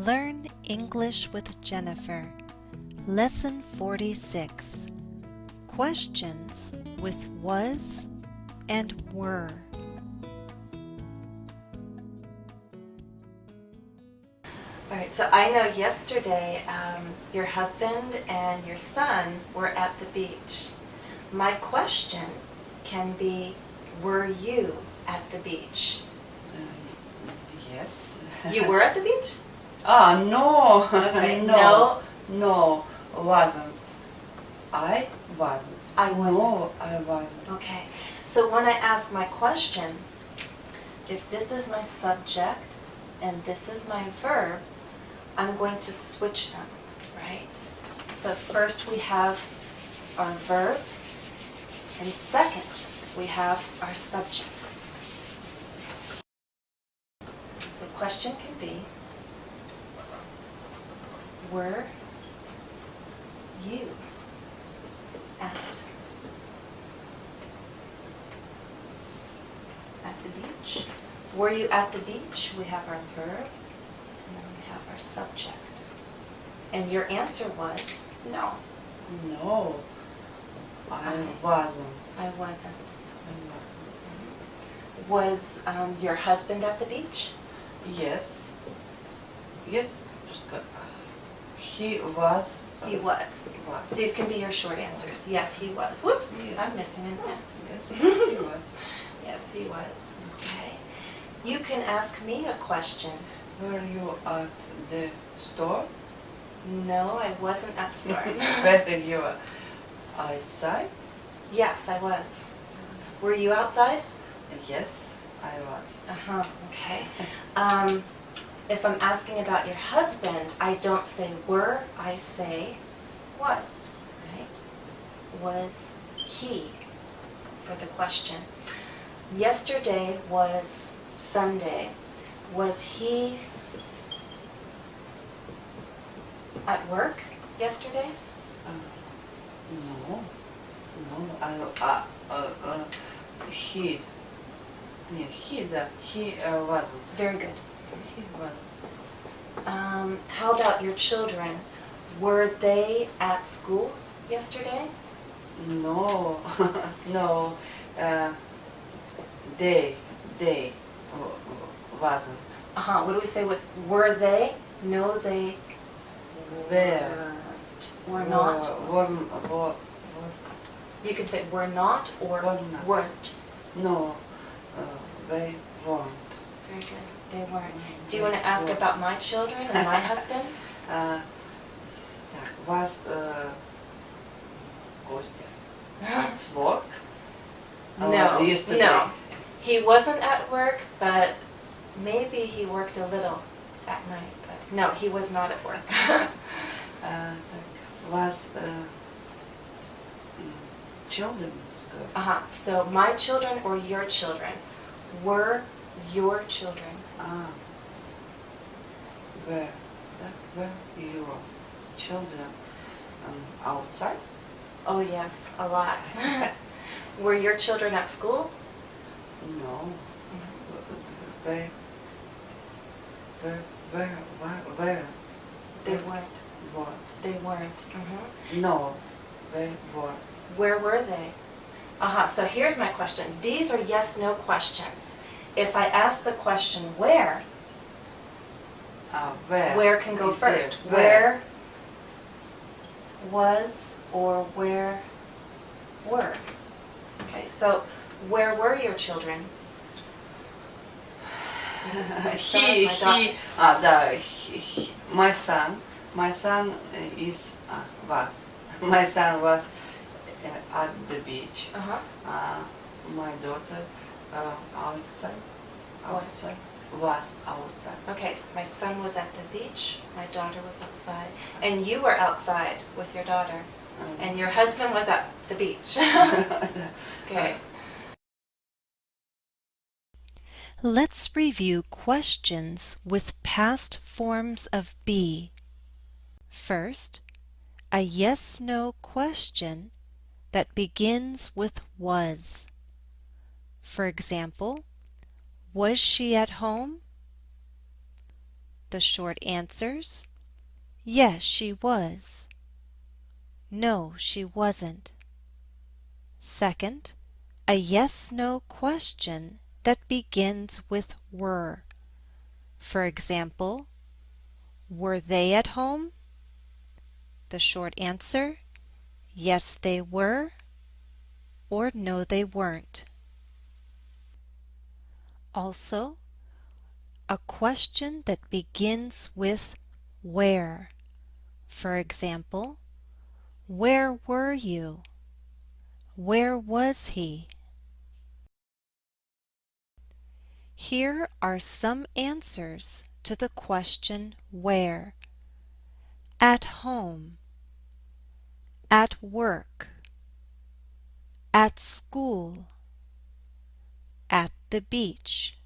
Learn English with Jennifer. Lesson 46. Questions with was and were. Alright, so I know yesterday your husband and your son were at the beach. My question can be, were you at the beach? Yes. You were at the beach? No. Okay, No, wasn't. I wasn't. I wasn't. No, I wasn't. Okay, so when I ask my question, if this is my subject and this is my verb, I'm going to switch them, right? So first we have our verb, and second we have our subject. So the question can be, were you at the beach? Were you at the beach? We have our verb, and then we have our subject. And your answer was no. No, I wasn't. I wasn't. I wasn't. Was your husband at the beach? Yes. Yes. He was. He was. Was. These can be your short answers. Yes, he was. Whoops, Yes. I'm missing an S. Yes, he was. Yes, he was. Okay. You can ask me a question. Were you at the store? No, I wasn't at the store. Were you outside? Yes, I was. Were you outside? Yes, I was. Uh-huh, okay. If I'm asking about your husband, I don't say were, I say was, right? Was he for the question. Yesterday was Sunday. Was he at work yesterday? No, he wasn't. Very good. He wasn't. How about your children? Were they at school yesterday? No, no, they wasn't. Uh-huh, what do we say with were they? No, they Were. were not. Were. You can say were not or Were not. weren't. No, they weren't. Very good. They weren't. Do you want to ask about my children and my husband? Так, was Костя at work? No, Yesterday. no. He wasn't at work, but maybe he worked a little at night. But no, he was not at work. Так, was children сказать. Uh-huh. So my children or your children? Were your children? Were your children outside? Oh yes, a lot. Were your children at school? No. Where? They weren't. What? They weren't. No, they were. Where were they? Uh-huh. So here's my question. These are yes/no questions. If I ask the question where can go first? Where was or where were? Okay, so where were your children? My son is was. My son was at the beach. Uh-huh. My daughter outside. Was outside. Okay, so my son was at the beach, my daughter was outside, and you were outside with your daughter, and your husband was at the beach. Okay. Let's review questions with past forms of be. First, a yes/no question that begins with was. For example, was she at home? The short answers: yes, she was. No, she wasn't. Second, a yes-no question that begins with were. For example, were they at home? The short answer: yes, they were, or no, they weren't. Also, a question that begins with where. For example, where were you? Where was he? Here are some answers to the question where. At home, at work, at school, at the beach,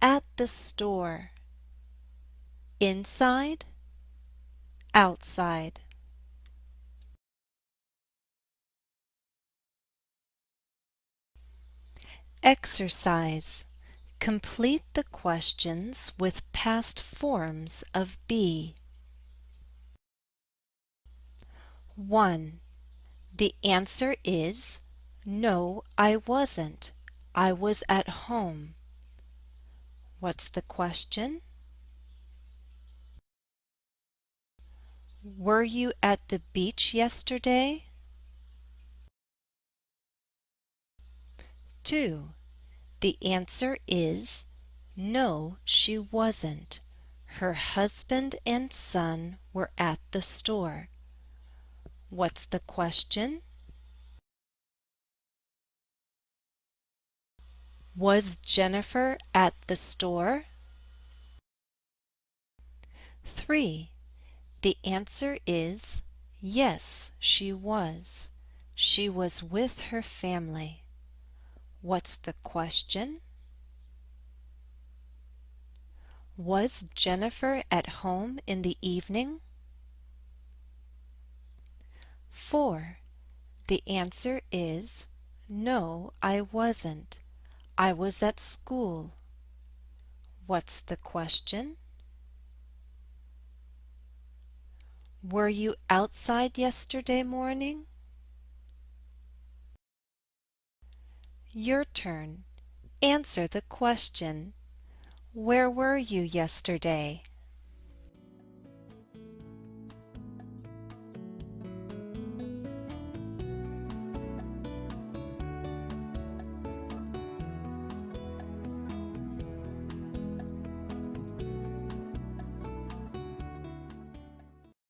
at the store, inside, outside. Exercise. Complete the questions with past forms of be. 1. The answer is no, I wasn't. I was at home. What's the question? Were you at the beach yesterday? 2. The answer is no, she wasn't. Her husband and son were at the store. What's the question? Was Jennifer at the store? 3. The answer is yes, she was. She was with her family. What's the question? Was Jennifer at home in the evening? 4. The answer is no, I wasn't. I was at school. What's the question? Were you outside yesterday morning? Your turn. Answer the question. Where were you yesterday?